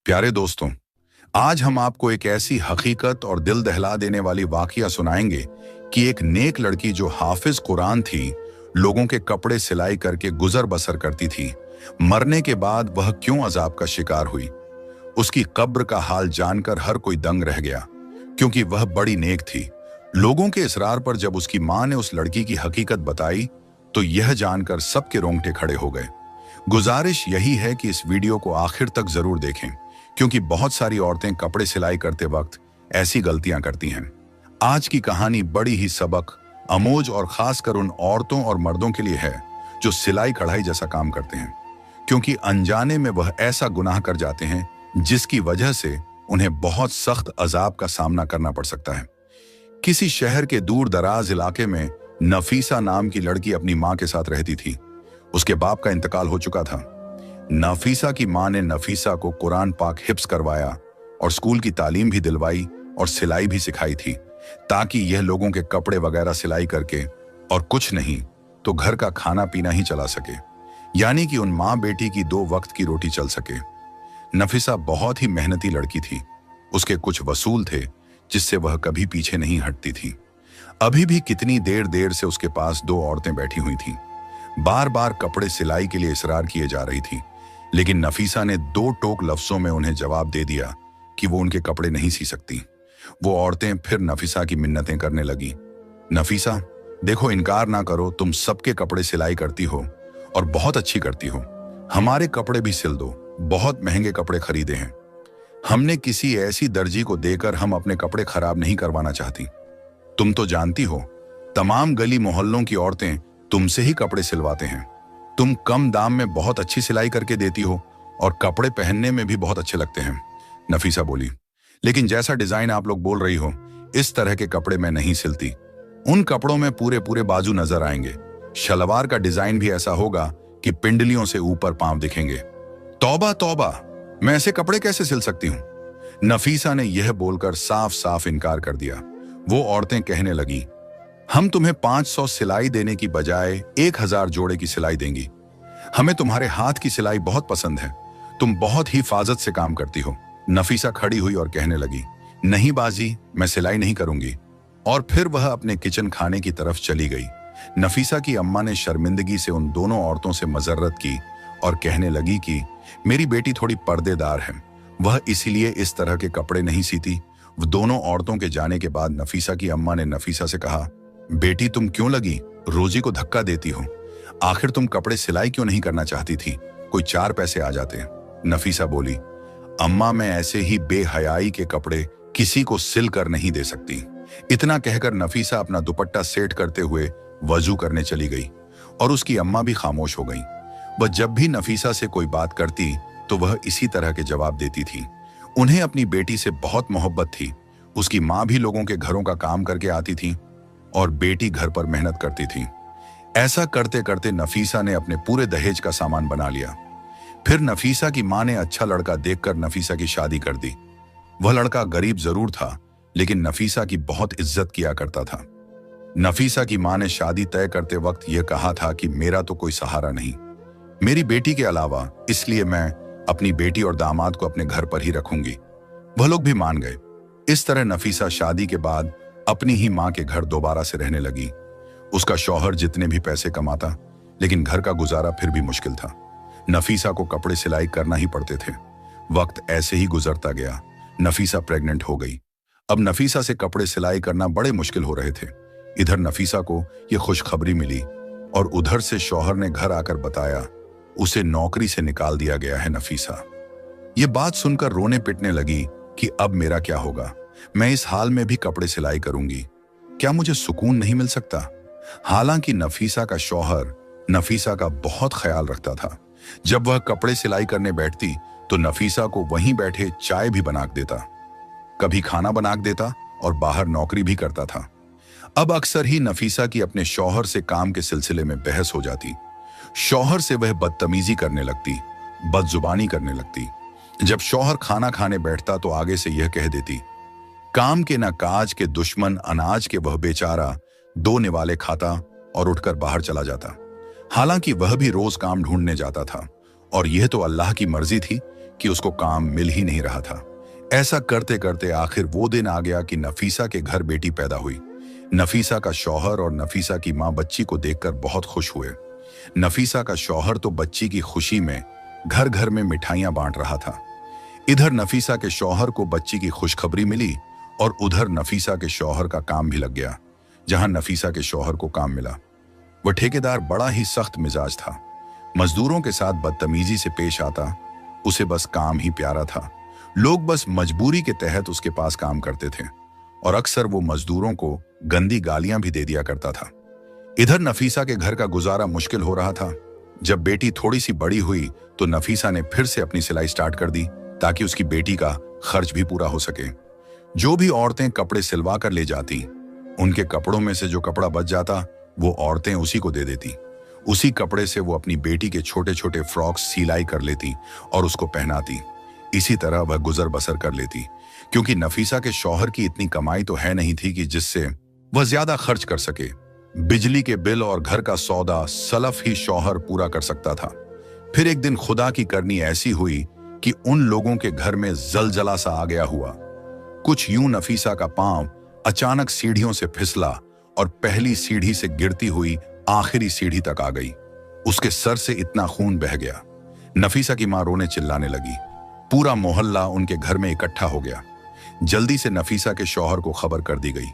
प्यारे दोस्तों, आज हम आपको एक ऐसी हकीकत और दिल दहला देने वाली वाकया सुनाएंगे कि एक नेक लड़की जो हाफिज कुरान थी, लोगों के कपड़े सिलाई करके गुजर बसर करती थी, मरने के बाद वह क्यों अजाब का शिकार हुई। उसकी कब्र का हाल जानकर हर कोई दंग रह गया, क्योंकि वह बड़ी नेक थी। लोगों के इसरार पर जब उसकी मां ने उस लड़की की हकीकत बताई, तो यह जानकर सबके रोंगटे खड़े हो गए। गुजारिश यही है कि इस वीडियो को आखिर तक जरूर देखें, क्योंकि बहुत सारी औरतें कपड़े सिलाई करते वक्त ऐसी गलतियां करती हैं। आज की कहानी बड़ी ही सबक अमोज और खासकर उन औरतों और मर्दों के लिए है जो सिलाई कढ़ाई जैसा काम करते हैं, क्योंकि अनजाने में वह ऐसा गुनाह कर जाते हैं जिसकी वजह से उन्हें बहुत सख्त अजाब का सामना करना पड़ सकता है। किसी शहर के दूर दराज इलाके में नफीसा नाम की लड़की अपनी मां के साथ रहती थी। उसके बाप का इंतकाल हो चुका था। नफीसा की मां ने नफीसा को कुरान पाक हिफ्स करवाया और स्कूल की तालीम भी दिलवाई और सिलाई भी सिखाई थी, ताकि यह लोगों के कपड़े वगैरह सिलाई करके और कुछ नहीं तो घर का खाना पीना ही चला सके, यानी कि उन मां बेटी की 2 वक्त की रोटी चल सके। नफीसा बहुत ही मेहनती लड़की थी। उसके कुछ वसूल थे जिससे वह कभी पीछे नहीं हटती थी। अभी भी कितनी देर देर से उसके पास 2 औरतें बैठी हुई थीं। बार बार कपड़े सिलाई के लिए इसरार किए जा रही थी, लेकिन नफीसा ने 2 टोक लफ्जों में उन्हें जवाब दे दिया कि वो उनके कपड़े नहीं सी सकती। वो औरतें फिर नफीसा की मिन्नतें करने लगी। नफीसा, देखो, इनकार ना करो, तुम सबके कपड़े सिलाई करती हो और बहुत अच्छी करती हो। हमारे कपड़े भी सिल दो, बहुत महंगे कपड़े खरीदे हैं। हमने किसी ऐसी दर्जी को देकर हम अपने कपड़े खराब नहीं करवाना चाहती। तुम तो जानती हो, तमाम गली मोहल्लों की औरतें तुमसे ही कपड़े सिलवाते हैं। तुम कम दाम में बहुत अच्छी सिलाई करके देती हो और कपड़े पहनने में भी बहुत अच्छे लगते हैं। नफीसा बोली, लेकिन जैसा डिजाइन आप लोग बोल रही हो, इस तरह के कपड़े मैं नहीं सिलती। उन कपड़ों में पूरे पूरे बाजू नजर आएंगे। शलवार का डिजाइन भी ऐसा होगा कि पिंडलियों से ऊपर पांव दिखेंगे। तौबा तौबा, मैं ऐसे कपड़े कैसे सिल सकती हूँ? नफीसा ने यह बोलकर साफ साफ इनकार कर दिया। वो औरतें कहने लगी, हम तुम्हें 500 सिलाई देने की बजाय 1000 जोड़े की सिलाई देंगी। हमें तुम्हारे हाथ की सिलाई बहुत पसंद है। तुम बहुत हिफाजत से काम करती हो। नफीसा खड़ी हुई और कहने लगी, नहीं बाजी, मैं सिलाई नहीं करूंगी। और फिर वह अपने किचन खाने की तरफ चली गई। नफीसा की अम्मा ने शर्मिंदगी से उन दोनों औरतों से मजर्रत की और कहने लगी कि मेरी बेटी थोड़ी पर्देदार है, वह इसीलिए इस तरह के कपड़े नहीं सीती। वो दोनों औरतों के जाने के बाद नफीसा की अम्मा ने नफीसा से कहा, बेटी, तुम क्यों लगी रोजी को धक्का देती हो? आखिर तुम कपड़े सिलाई क्यों नहीं करना चाहती थी? कोई 4 पैसे आ जाते। नफीसा बोली, अम्मा, मैं ऐसे ही बेहयाई के कपड़े किसी को सिल कर नहीं दे सकती। इतना कहकर नफीसा अपना दुपट्टा सेट करते हुए वजू करने चली गई और उसकी अम्मा भी खामोश हो गई। वह जब भी नफीसा से कोई बात करती तो वह इसी तरह के जवाब देती थी। उन्हें अपनी बेटी से बहुत मोहब्बत थी। उसकी माँ भी लोगों के घरों का काम करके आती थी और बेटी घर पर मेहनत करती थी। ऐसा करते करते नफीसा ने अपने पूरे दहेज का सामान बना लिया। फिर नफीसा की मां ने अच्छा लड़का देखकर नफीसा की शादी कर दी। वह लड़का गरीब जरूर था, लेकिन नफीसा की बहुत इज्जत किया करता था। नफीसा की मां ने शादी तय करते वक्त यह कहा था कि मेरा तो कोई सहारा नहीं मेरी बेटी के अलावा, इसलिए मैं अपनी बेटी और दामाद को अपने घर पर ही रखूंगी। वह लोग भी मान गए। इस तरह नफीसा शादी के बाद अपनी ही मां के घर दोबारा से रहने लगी। उसका शौहर जितने भी पैसे कमाता, लेकिन घर का गुजारा फिर भी मुश्किल था। नफीसा को कपड़े सिलाई करना ही पड़ते थे। वक्त ऐसे ही गुजरता गया। नफीसा प्रेग्नेंट हो गई। अब नफीसा से कपड़े सिलाई करना बड़े मुश्किल हो रहे थे। इधर नफीसा को यह खुशखबरी मिली और उधर से शौहर ने घर आकर बताया, उसे नौकरी से निकाल दिया गया है। नफीसा ये बात सुनकर रोने पिटने लगी कि अब मेरा क्या होगा? मैं इस हाल में भी कपड़े सिलाई करूंगी, क्या मुझे सुकून नहीं मिल सकता? हालांकि नफीसा का शौहर नफीसा का बहुत ख्याल रखता था। जब वह कपड़े सिलाई करने बैठती तो नफीसा को वहीं बैठे चाय भी बना देता, कभी खाना बना देता और बाहर नौकरी भी करता था। अब अक्सर ही नफीसा की अपने शौहर से काम के सिलसिले में बहस हो जाती। शौहर से वह बदतमीजी करने लगती, बदजुबानी करने लगती। जब शौहर खाना खाने बैठता तो आगे से यह कह देती, काम के न काज के दुश्मन अनाज के वह बेचारा 2 निवाले खाता और उठकर बाहर चला जाता। हालांकि वह भी रोज काम ढूंढने जाता था और यह तो अल्लाह की मर्जी थी कि उसको काम मिल ही नहीं रहा था। ऐसा करते करते आखिर वो दिन आ गया कि नफीसा के घर बेटी पैदा हुई। नफीसा का शौहर और नफीसा की माँ बच्ची को देखकर बहुत खुश हुए। नफीसा का शौहर तो बच्ची की खुशी में घर घर में मिठाइयां बांट रहा था। इधर नफीसा के शौहर को बच्ची की खुशखबरी मिली और उधर नफीसा के शौहर का काम भी लग गया। जहां नफीसा के शौहर को काम मिला, वह ठेकेदार बड़ा ही सख्त मिजाज था। मजदूरों के साथ बदतमीजी से पेश आता। उसे बस काम ही प्यारा था। लोग बस मजबूरी के तहत उसके पास काम करते थे और अक्सर वो मजदूरों को गंदी गालियां भी दे दिया करता था। इधर नफीसा के घर का गुजारा मुश्किल हो रहा था। जब बेटी थोड़ी सी बड़ी हुई तो नफीसा ने फिर से अपनी सिलाई स्टार्ट कर दी ताकि उसकी बेटी का खर्च भी पूरा हो सके। जो भी औरतें कपड़े सिलवा कर ले जाती, उनके कपड़ों में से जो कपड़ा बच जाता वो औरतें उसी को दे देती। उसी कपड़े से वो अपनी बेटी के छोटे छोटे फ्रॉक्स सिलाई कर लेती और उसको पहनाती। इसी तरह वह गुजर बसर कर लेती, क्योंकि नफीसा के शौहर की इतनी कमाई तो है नहीं थी कि जिससे वह ज्यादा खर्च कर सके। बिजली के बिल और घर का सौदा सलफ ही शौहर पूरा कर सकता था। फिर एक दिन खुदा की करनी ऐसी हुई कि उन लोगों के घर में जलजला सा आ गया हुआ। कुछ यूं नफीसा का पांव अचानक सीढ़ियों से फिसला और पहली सीढ़ी से गिरती हुई आखिरी सीढ़ी तक आ गई। उसके सर से इतना खून बह गया। नफीसा की मां रोने चिल्लाने लगी। पूरा मोहल्ला उनके घर में इकट्ठा हो गया। जल्दी से नफीसा के शौहर को खबर कर दी गई।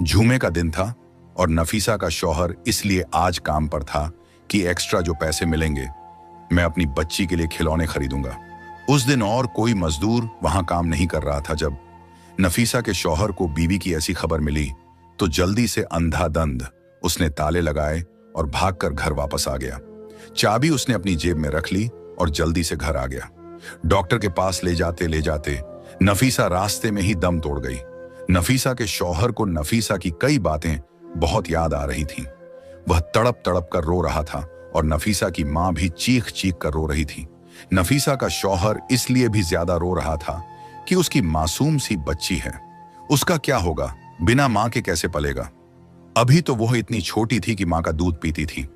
जुमे का दिन था और नफीसा का शौहर इसलिए आज काम पर था कि एक्स्ट्रा जो पैसे मिलेंगे मैं अपनी बच्ची के लिए खिलौने खरीदूंगा। उस दिन और कोई मजदूर वहां काम नहीं कर रहा था। जब नफीसा के शौहर को बीवी की ऐसी खबर मिली तो जल्दी से अंधाधंध उसने ताले लगाए और भागकर घर वापस आ गया। चाबी उसने अपनी जेब में रख ली और जल्दी से घर आ गया। डॉक्टर के पास ले जाते नफीसा रास्ते में ही दम तोड़ गई। नफीसा के शौहर को नफीसा की कई बातें बहुत याद आ रही थीं। वह तड़प तड़प कर रो रहा था और नफीसा की मां भी चीख चीख कर रो रही थी। नफीसा का शौहर इसलिए भी ज्यादा रो रहा था कि उसकी मासूम सी बच्ची है। उसका क्या होगा, बिना मां के कैसे पलेगा। अभी तो वह इतनी छोटी थी कि मां का दूध पीती थी।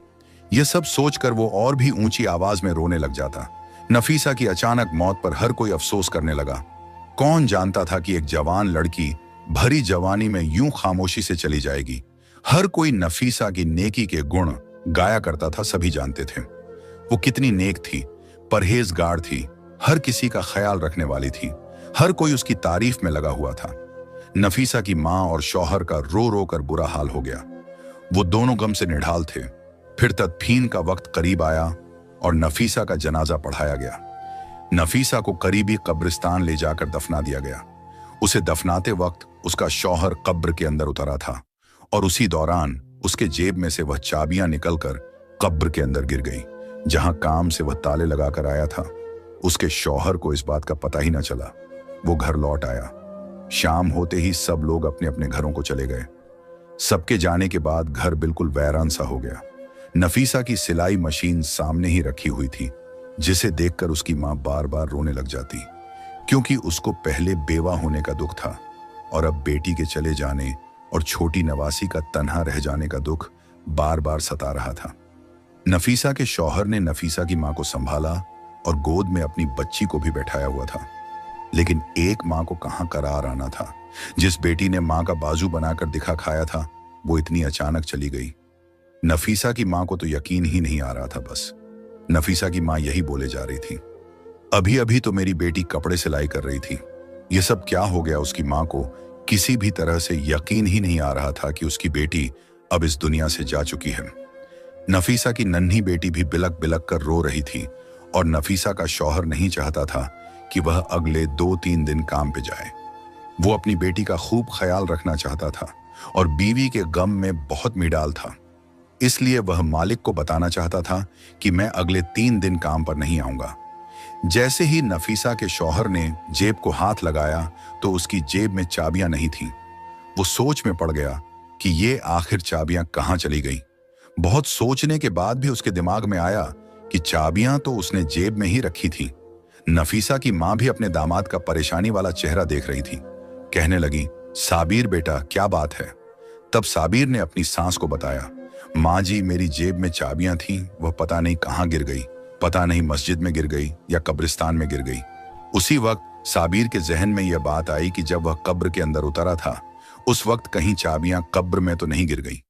यह सब सोचकर वो और भी ऊंची आवाज में रोने लग जाता। नफीसा की अचानक मौत पर हर कोई अफसोस करने लगा। कौन जानता था कि एक जवान लड़की भरी जवानी में यूं खामोशी से चली जाएगी। हर कोई नफीसा की नेकी के गुण गाया करता था, सभी जानते थे। वो कितनी नेक थी, परहेजगार थी, हर किसी का ख्याल रखने वाली थी। हर कोई उसकी तारीफ में लगा हुआ था। नफीसा की मां और शौहर का रो रो कर बुरा हाल हो गया। वो दोनों गम से निढाल थे। फिर तदफीन का वक्त करीब आया और नफीसा का जनाजा पढ़ाया गया। नफीसा को करीबी कब्रिस्तान ले जाकर दफना दिया गया। उसे दफनाते वक्त उसका शौहर कब्र के अंदर उतरा था और उसी दौरान उसके जेब में से वह चाबियां निकलकर कब्र के अंदर गिर गई। जहां काम से वह ताले लगाकर आया था, उसके शौहर को इस बात का पता ही न चला। वो घर लौट आया। शाम होते ही सब लोग अपने अपने घरों को चले गए। सबके जाने के बाद घर बिल्कुल वैरान सा हो गया। नफीसा की सिलाई मशीन सामने ही रखी हुई थी, जिसे देखकर उसकी मां बार बार रोने लग जाती, क्योंकि उसको पहले बेवा होने का दुख था और अब बेटी के चले जाने और छोटी नवासी का तन्हा रह जाने का दुख बार बार सता रहा था। नफीसा के शौहर ने नफीसा की मां को संभाला और गोद में अपनी बच्ची को भी बैठाया हुआ था। लेकिन एक मां को कहां करार आना था। जिस बेटी ने मां का बाजू बनाकर दिखा खाया था, वो इतनी अचानक चली गई। नफीसा की मां को तो यकीन ही नहीं आ रहा था। बस नफीसा की मां यही बोले जा रही थी, अभी अभी तो मेरी बेटी कपड़े सिलाई कर रही थी। ये सब क्या हो गया। उसकी मां को किसी भी तरह से यकीन ही नहीं आ रहा था कि उसकी बेटी अब इस दुनिया से जा चुकी है। नफीसा की नन्ही बेटी भी बिलक बिलक कर रो रही थी और नफीसा का शौहर नहीं चाहता था कि वह अगले 2-3 दिन काम पे जाए। वो अपनी बेटी का खूब ख्याल रखना चाहता था और बीवी के गम में बहुत मिडाल था। इसलिए वह मालिक को बताना चाहता था कि मैं अगले 3 दिन काम पर नहीं आऊंगा। जैसे ही नफीसा के शौहर ने जेब को हाथ लगाया तो उसकी जेब में चाबियां नहीं थीं। वो सोच में पड़ गया कि ये आखिर चाबियां कहां चली गईं। बहुत सोचने के बाद भी उसके दिमाग में आया कि चाबियां तो उसने जेब में ही रखी थी। नफीसा की मां भी अपने दामाद का परेशानी वाला चेहरा देख रही थी। कहने लगी, साबिर बेटा क्या बात है। तब साबिर ने अपनी सास को बताया, माँ जी मेरी जेब में चाबियां थीं, वह पता नहीं कहाँ गिर गई। पता नहीं मस्जिद में गिर गई या कब्रिस्तान में गिर गई। उसी वक्त साबिर के जहन में यह बात आई कि जब वह कब्र के अंदर उतरा था उस वक्त कहीं चाबियां कब्र में तो नहीं गिर गई।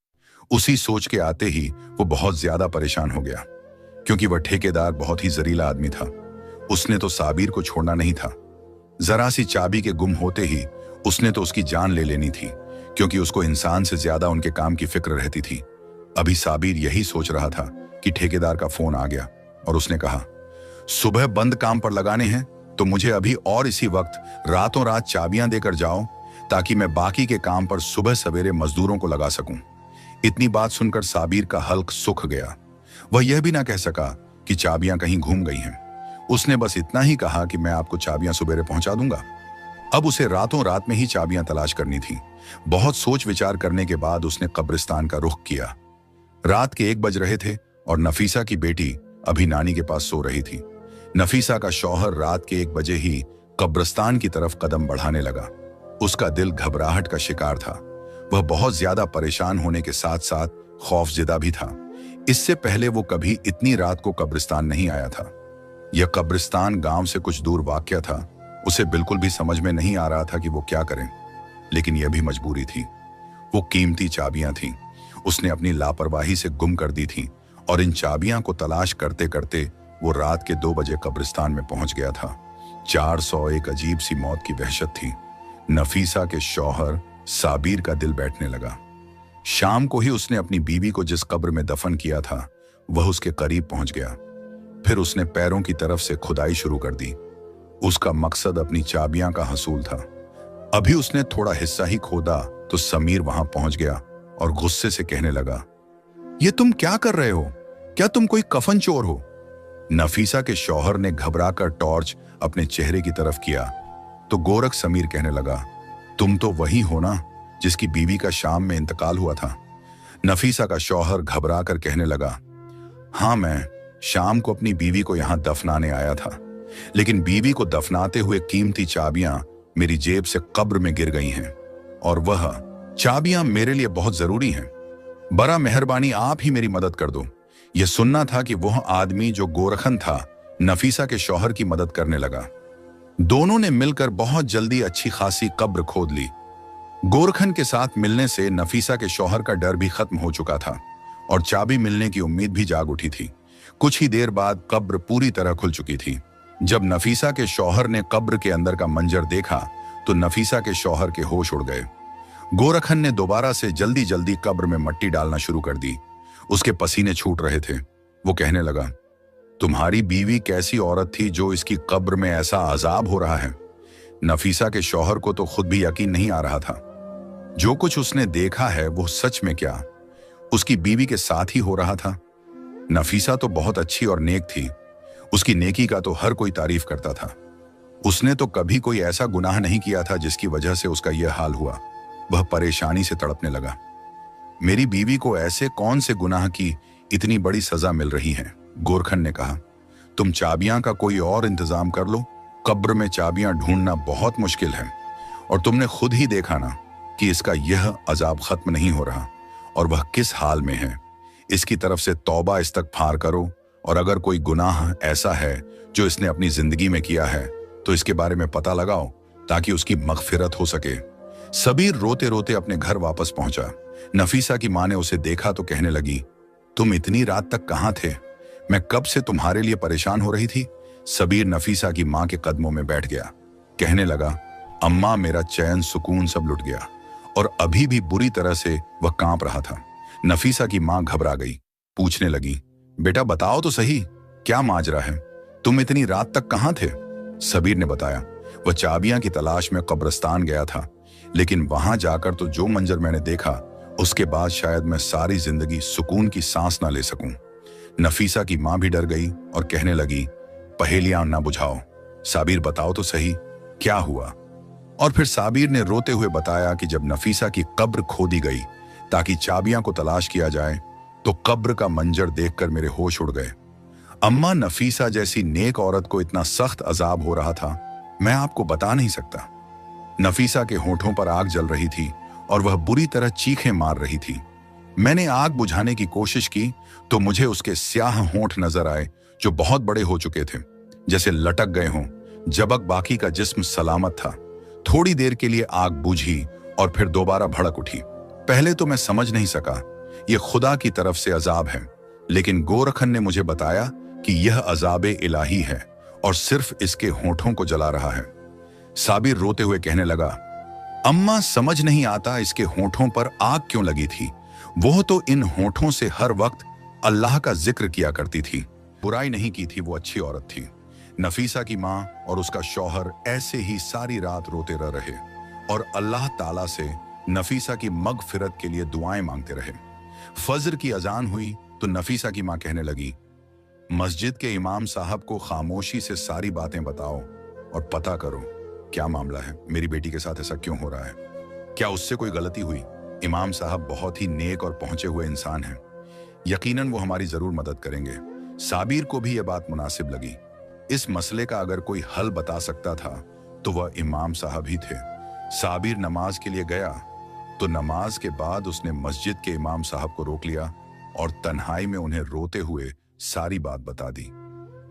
उसी सोच के आते ही वो बहुत ज्यादा परेशान हो गया, क्योंकि वह ठेकेदार बहुत ही जरीला आदमी था। उसने तो साबिर को छोड़ना नहीं था। जरा सी चाबी के गुम होते ही उसने तो उसकी जान ले लेनी थी, क्योंकि उसको इंसान से ज्यादा उनके काम की फिक्र रहती थी। अभी साबिर यही सोच रहा था कि ठेकेदार का फोन आ गया और उसने कहा, सुबह बंद काम पर लगाने हैं तो मुझे अभी और इसी वक्त रातों रात चाबियां देकर जाओ, ताकि मैं बाकी के काम पर सुबह सवेरे मजदूरों को लगा सकूं। इतनी बात सुनकर साबिर का हल्क सूख गया। वह यह भी ना कह सका कि चाबियां कहीं घूम गई हैं। उसने बस इतना ही कहा कि मैं आपको चाबियां सुबेरे पहुंचा दूंगा। अब उसे रातों रात में ही चाबियां तलाश करनी थी। बहुत सोच विचार करने के बाद उसने कब्रिस्तान का रुख किया। रात के 1 बज रहे थे और नफीसा की बेटी अभी नानी के पास सो रही थी। नफीसा का शौहर रात के 1 बजे ही कब्रिस्तान की तरफ कदम बढ़ाने लगा। उसका दिल घबराहट का शिकार था। वह बहुत ज्यादा परेशान होने के साथ साथ खौफजिदा भी था। इससे पहले वो कभी इतनी रात को कब्रिस्तान नहीं आया था। यह कब्रिस्तान गांव से कुछ दूर वाक़या था। उसे बिल्कुल भी समझ में नहीं आ रहा था कि वो क्या करें, लेकिन यह भी मजबूरी थी। वो कीमती चाबियां थीं, उसने अपनी लापरवाही से गुम कर दी थी, और इन चाबियां को तलाश करते करते वो रात के 2 बजे कब्रिस्तान में पहुंच गया था। 400 एक अजीब सी मौत की वहशत थी। नफीसा के शौहर साबिर का दिल बैठने लगा। शाम को ही उसने अपनी बीवी को जिस कब्र में दफन किया था वह उसके करीब पहुंच गया। फिर उसने पैरों की तरफ से खुदाई शुरू कर दी। उसका मकसद अपनी चाबियां का हसूल था। अभी उसने थोड़ा हिस्सा ही खोदा तो समीर वहां पहुंच गया और गुस्से से कहने लगा, ये तुम क्या कर रहे हो? क्या तुम कोई कफन चोर हो? नफीसा के शौहर ने घबराकर टॉर्च अपने चेहरे की तरफ किया तो गोरख समीर कहने लगा, तुम तो वही हो ना जिसकी बीवी का शाम में इंतकाल हुआ था। नफीसा का शौहर घबराकर कहने लगा, हाँ, मैं शाम को अपनी बीवी को यहां दफनाने आया था, लेकिन बीवी को दफनाते हुए कीमती चाबियां मेरी जेब से कब्र में गिर गई हैं, और वह चाबियां मेरे लिए बहुत जरूरी हैं। बड़ा मेहरबानी आप ही मेरी मदद कर दो। यह सुनना था कि वह आदमी जो गोरखन था नफीसा के शौहर की मदद करने लगा। दोनों ने मिलकर बहुत जल्दी अच्छी खासी कब्र खोद ली। गोरखन के साथ मिलने से नफीसा के शौहर का डर भी खत्म हो चुका था और चाबी मिलने की उम्मीद भी जाग उठी थी। कुछ ही देर बाद कब्र पूरी तरह खुल चुकी थी। जब नफीसा के शौहर ने कब्र के अंदर का मंजर देखा तो नफीसा के शौहर के होश उड़ गए। गोरखन ने दोबारा से जल्दी जल्दी कब्र में मट्टी डालना शुरू कर दी। उसके पसीने छूट रहे थे। वो कहने लगा, तुम्हारी बीवी कैसी औरत थी जो इसकी कब्र में ऐसा अजाब हो रहा है? नफीसा के शौहर को तो खुद भी यकीन नहीं आ रहा था। जो कुछ उसने देखा है वो सच में क्या उसकी बीवी के साथ ही हो रहा था? नफीसा तो बहुत अच्छी और नेक थी। उसकी नेकी का तो हर कोई तारीफ करता था। उसने तो कभी कोई ऐसा गुनाह नहीं किया था जिसकी वजह से उसका यह हाल हुआ। वह परेशानी से तड़पने लगा। मेरी बीवी को ऐसे कौन से गुनाह की इतनी बड़ी सजा मिल रही है? गोरखन ने कहा, तुम चाबियां का कोई और इंतजाम कर लो। कब्र में चाबियां ढूंढना बहुत मुश्किल है, और तुमने खुद ही देखा ना कि इसका यह अजाब खत्म नहीं हो रहा, और वह किस हाल में है। इसकी तरफ से तौबा इस्तगफार करो, और अगर कोई गुनाह ऐसा है जो इसने अपनी जिंदगी में किया है तो इसके बारे में पता लगाओ, ताकि उसकी मगफिरत हो सके। सबीर रोते रोते अपने घर वापस पहुंचा। नफीसा की मां ने उसे देखा तो कहने लगी, तुम इतनी रात तक कहां थे? मैं कब से तुम्हारे लिए परेशान हो रही थी। सबीर नफीसा की मां के कदमों में बैठ गया। कहने लगा, अम्मा, मेरा चैन सुकून सब लुट गया, और अभी भी बुरी तरह से वह कांप रहा था। नफीसा की मां घबरा गई। पूछने लगी, बेटा बताओ तो सही, क्या माजरा है? तुम इतनी रात तक कहां थे? सबीर ने बताया, वह चाबियां की तलाश में कब्रिस्तान गया था, लेकिन वहां जाकर तो जो मंजर मैंने देखा उसके बाद शायद मैं सारी जिंदगी सुकून की सांस ना ले सकूं। नफीसा की मां भी डर गई और कहने लगी, पहेलियां ना बुझाओ, साबिर बताओ तो सही, क्या हुआ? और फिर साबिर ने रोते हुए बताया कि जब नफीसा की कब्र खोदी गई ताकि चाबियां को तलाश किया जाए, तो कब्र का मंजर देखकर मेरे होश उड़ गए। अम्मा, नफीसा जैसी नेक औरत को इतना सख्त अजाब हो रहा था, मैं आपको बता नहीं सकता। नफीसा के होठों पर आग जल रही थी और वह बुरी तरह चीखें मार रही थी। मैंने आग बुझाने की कोशिश की तो मुझे उसके स्याह होंठ नजर आए जो बहुत बड़े हो चुके थे, जैसे लटक गए हों। जबक बाकी का जिस्म सलामत था। थोड़ी देर के लिए आग बुझी और फिर दोबारा भड़क उठी। पहले तो मैं समझ नहीं सका यह खुदा की तरफ से अजाब है, लेकिन गोरखन ने मुझे बताया कि यह अजाबे इलाही है और सिर्फ इसके होठों को जला रहा है। साबिर रोते हुए कहने लगा, अम्मा समझ नहीं आता इसके होठों पर आग क्यों लगी थी। वो तो इन होठों से हर वक्त अल्लाह का जिक्र किया करती थी, बुराई नहीं की थी, वो अच्छी औरत थी। नफीसा की माँ और उसका शौहर ऐसे ही सारी रात रोते रह रहे और अल्लाह ताला से नफीसा की मगफिरत के लिए दुआएं मांगते रहे। फजर की अजान हुई तो नफीसा की माँ कहने लगी, मस्जिद के इमाम साहब को खामोशी से सारी बातें बताओ और पता करो क्या मामला है, मेरी बेटी के साथ ऐसा क्यों हो रहा है, क्या उससे कोई गलती हुई। इमाम साहब बहुत ही नेक और पहुंचे हुए इंसान हैं, यकीनन वो हमारी जरूर मदद करेंगे। साबिर को भी यह बात मुनासिब लगी। इस मसले का अगर कोई हल बता सकता था तो वह इमाम साहब ही थे। साबिर नमाज के लिए गया तो नमाज के बाद उसने मस्जिद के इमाम साहब को रोक लिया और तन्हाई में उन्हें रोते हुए सारी बात बता दी।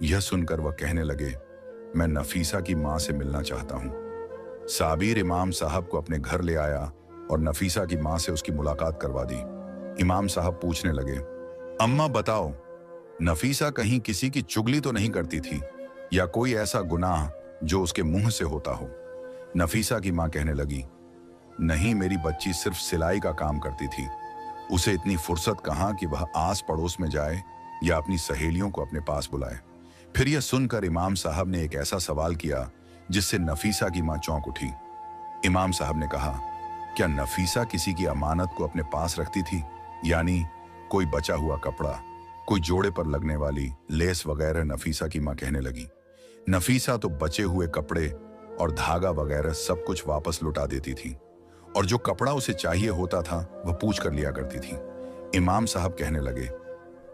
यह सुनकर वह कहने लगे, मैं नफीसा की माँ से मिलना चाहता हूँ। साबिर इमाम साहब को अपने घर ले आया और नफीसा की माँ से उसकी मुलाकात करवा दी। इमाम साहब पूछने लगे, अम्मा बताओ, नफीसा कहीं किसी की चुगली तो नहीं करती थी या कोई ऐसा गुनाह जो उसके मुंह से होता हो। नफीसा की माँ कहने लगी, नहीं, मेरी बच्ची सिर्फ सिलाई का काम करती थी। उसे इतनी फुर्सत कहाँ कि वह आस पड़ोस में जाए या अपनी सहेलियों को अपने पास बुलाए। फिर यह सुनकर इमाम साहब ने एक ऐसा सवाल किया जिससे नफीसा की माँ चौंक उठी। इमाम साहब ने कहा, क्या नफीसा किसी की अमानत को अपने पास रखती थी, यानी कोई बचा हुआ कपड़ा, कोई जोड़े पर लगने वाली लेस वगैरह। नफीसा की माँ कहने लगी, नफीसा तो बचे हुए कपड़े और धागा वगैरह सब कुछ वापस लौटा देती थी और जो कपड़ा उसे चाहिए होता था वह पूछ कर लिया करती थी। इमाम साहब कहने लगे,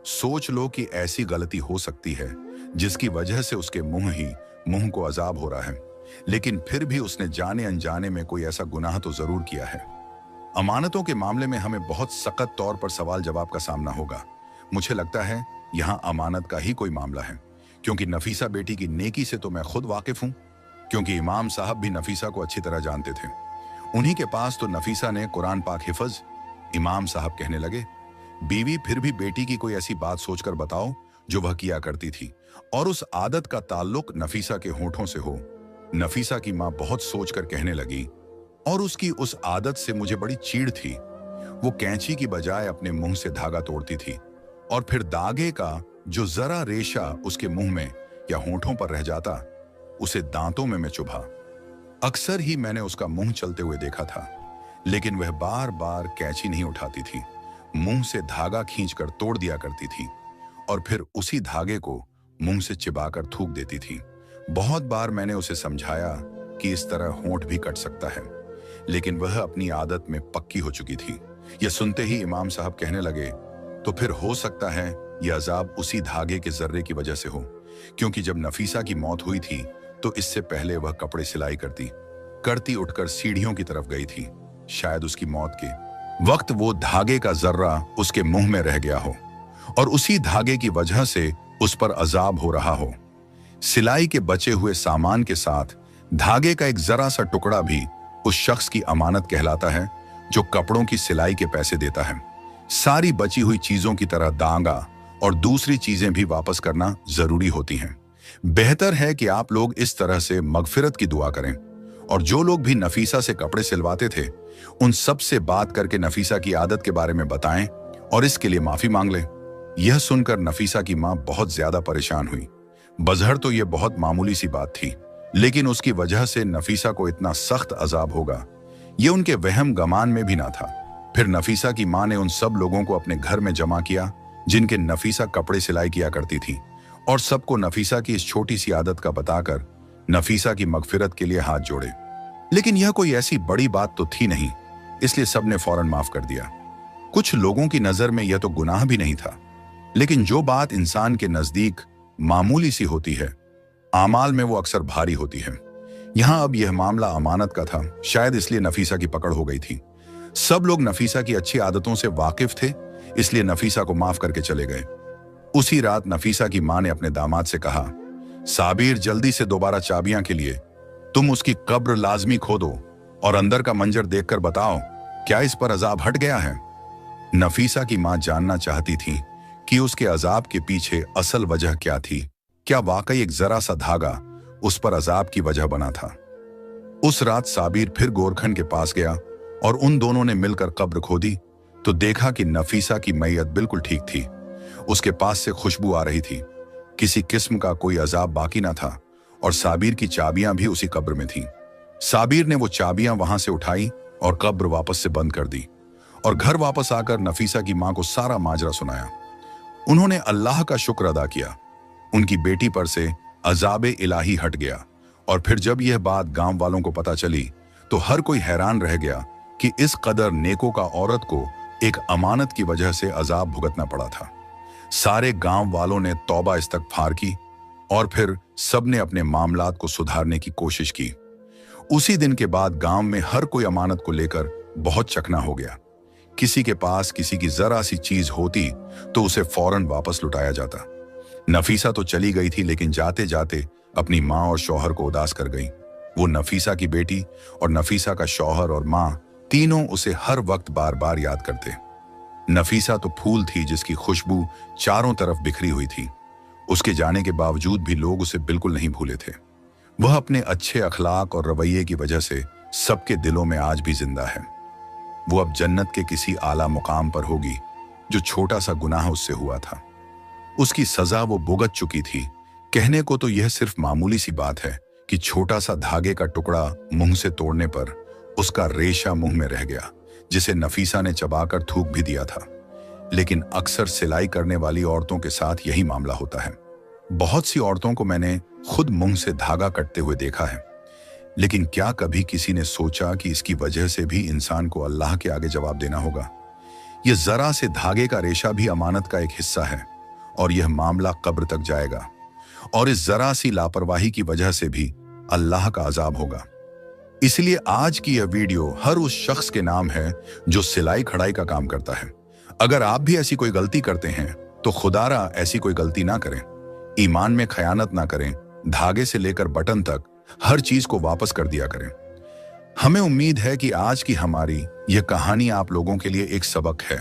सोच लो कि ऐसी गलती हो सकती है जिसकी वजह से उसके मुंह को अजाब हो रहा है, लेकिन फिर भी उसने जाने अनजाने में कोई ऐसा गुनाह तो जरूर किया है। अमानतों के मामले में हमें बहुत सख्त तौर पर सवाल जवाब का सामना होगा। मुझे लगता है यहाँ अमानत का ही कोई मामला है, क्योंकि नफीसा बेटी की नेकी से तो मैं खुद वाकिफ हूँ, क्योंकि इमाम साहब भी नफीसा को अच्छी तरह जानते थे। उन्हीं के पास तो नफीसा ने कुरान पाक हिफज। इमाम साहब कहने लगे, बीवी फिर भी बेटी की कोई ऐसी बात सोचकर बताओ जो वह किया करती थी और उस आदत का ताल्लुक नफीसा के होठों से हो। नफीसा की माँ बहुत सोचकर कहने लगी, और उसकी उस आदत से मुझे बड़ी चीड़ थी। वो कैंची की बजाय अपने मुंह से धागा तोड़ती थी और फिर धागे का जो जरा रेशा उसके मुंह में या होठों पर रह जाता उसे दांतों में मैं चुभा। अक्सर ही मैंने उसका मुंह चलते हुए देखा था, लेकिन वह बार बार कैंची नहीं उठाती थी, मुंह से धागा खींचकर तोड़ दिया करती थी और फिर उसी धागे को मुंह से चिबाकर थूक देती थी। बहुत बार मैंने उसे समझाया कि इस तरह होंठ भी कट सकता है, लेकिन वह अपनी आदत में पक्की हो चुकी थी। यह सुनते ही इमाम साहब कहने लगे, तो फिर हो सकता है यह अजाब उसी धागे के जर्रे की वजह से हो, क्योंकि जब नफीसा की मौत हुई थी तो इससे पहले वह कपड़े सिलाई करती उठकर सीढ़ियों की तरफ गई थी। शायद उसकी मौत के वक्त वो धागे का जर्रा उसके मुंह में रह गया हो और उसी धागे की वजह से उस पर अजाब हो रहा हो। सिलाई के बचे हुए सामान के साथ धागे का एक जरा सा टुकड़ा भी उस शख्स की अमानत कहलाता है जो कपड़ों की सिलाई के पैसे देता है। सारी बची हुई चीजों की तरह दांगा और दूसरी चीजें भी वापस करना जरूरी होती हैं। बेहतर है कि आप लोग इस तरह से मगफिरत की दुआ करें और जो लोग भी नफीसा से कपड़े सिलवाते थे उन सब से बात करके नफीसा की आदत के बारे में बताएं और इसके लिए माफी मांग लें। यह सुनकर नफीसा की मां बहुत ज्यादा परेशान हुई। बज़हर तो यह बहुत मामूली सी बात थी, लेकिन उसकी वजह से नफीसा को इतना सख्त अजाब होगा यह उनके वहम गमान में भी ना था। फिर नफीसा की मां ने उन सब लोगों को अपने घर में जमा किया जिनके नफीसा कपड़े सिलाई किया करती थी और सबको नफीसा की इस छोटी सी आदत का बताकर नफीसा की मगफिरत के लिए हाथ जोड़े। लेकिन यह कोई ऐसी बड़ी बात तो थी नहीं, इसलिए सबने फौरन माफ कर दिया। कुछ लोगों की नजर में यह तो गुनाह भी नहीं था, लेकिन जो बात इंसान के नजदीक मामूली सी होती है, आमाल में वो अक्सर भारी होती है। यहां अब यह मामला अमानत का था, शायद इसलिए नफीसा की पकड़ हो गई थी। सब लोग नफीसा की अच्छी आदतों से वाकिफ थे, इसलिए नफीसा को माफ करके चले गए। उसी रात नफीसा की मां ने अपने दामाद से कहा, साबिर, जल्दी से दोबारा चाबियां के लिए तुम उसकी कब्र लाजमी खोदो और अंदर का मंजर देखकर बताओ क्या इस पर अजाब हट गया है। नफीसा की मां जानना चाहती थी कि उसके अजाब के पीछे असल वजह क्या थी। क्या वाकई एक जरा सा धागा उस पर अजाब की वजह बना था। उस रात साबिर फिर गोरखन के पास गया और उन दोनों ने मिलकर कब्र खोदी तो देखा कि नफीसा की मैयत बिल्कुल ठीक थी। उसके पास से खुशबू आ रही थी, किसी किस्म का कोई अजाब बाकी ना था और साबिर की चाबियां भी उसी कब्र में थीं। साबिर ने वो चाबियां वहां से उठाई और कब्र वापस से बंद कर दी और घर वापस आकर नफीसा की मां को सारा माजरा सुनाया। उन्होंने अल्लाह का शुक्र अदा किया, उनकी बेटी पर से अजाब इलाही हट गया। और फिर जब यह बात गांव वालों को पता चली तो हर कोई हैरान रह गया कि इस कदर नेकों का औरत को एक अमानत की वजह से अजाब भुगतना पड़ा था। सारे गांव वालों ने तौबा इस्तगफार की और फिर सबने अपने मामलात को सुधारने की कोशिश की। उसी दिन के बाद गांव में हर कोई अमानत को लेकर बहुत चकना हो गया। किसी के पास किसी की जरा सी चीज होती तो उसे फौरन वापस लुटाया जाता। नफीसा तो चली गई थी, लेकिन जाते जाते अपनी माँ और शौहर को उदास कर गई। वो नफीसा की बेटी और नफीसा का शौहर और माँ तीनों उसे हर वक्त बार बार याद करते। नफीसा तो फूल थी जिसकी खुशबू चारों तरफ बिखरी हुई थी। उसके जाने के बावजूद भी लोग उसे बिल्कुल नहीं भूले थे। वह अपने अच्छे अखलाक और रवैये की वजह से सबके दिलों में आज भी जिंदा है। वो अब जन्नत के किसी आला मुकाम पर होगी। जो छोटा सा गुनाह उससे हुआ था, उसकी सजा वो भुगत चुकी थी। कहने को तो यह सिर्फ मामूली सी बात है कि छोटा सा धागे का टुकड़ा मुंह से तोड़ने पर उसका रेशा मुंह में रह गया, जिसे नफीसा ने चबाकर थूक भी दिया था। लेकिन अक्सर सिलाई करने वाली औरतों के साथ यही मामला होता है। बहुत सी औरतों को मैंने खुद मुंह से धागा कटते हुए देखा है, लेकिन क्या कभी किसी ने सोचा कि इसकी वजह से भी इंसान को अल्लाह के आगे जवाब देना होगा। यह जरा से धागे का रेशा भी अमानत का एक हिस्सा है और यह मामला कब्र तक जाएगा और इस जरा सी लापरवाही की वजह से भी अल्लाह का अजाब होगा। इसलिए आज की यह वीडियो हर उस शख्स के नाम है जो सिलाई कढ़ाई का काम करता है। अगर आप भी ऐसी कोई गलती करते हैं तो खुदारा ऐसी कोई गलती ना करें। ईमान में खयानत ना करें। धागे से लेकर बटन तक हर चीज को वापस कर दिया करें। हमें उम्मीद है कि आज की हमारी यह कहानी आप लोगों के लिए एक सबक है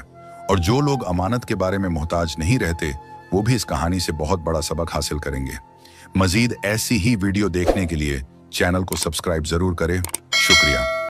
और जो लोग अमानत के बारे में मोहताज नहीं रहते वो भी इस कहानी से बहुत बड़ा सबक हासिल करेंगे। मजीद ऐसी ही वीडियो देखने के लिए चैनल को सब्सक्राइब जरूर करें। शुक्रिया।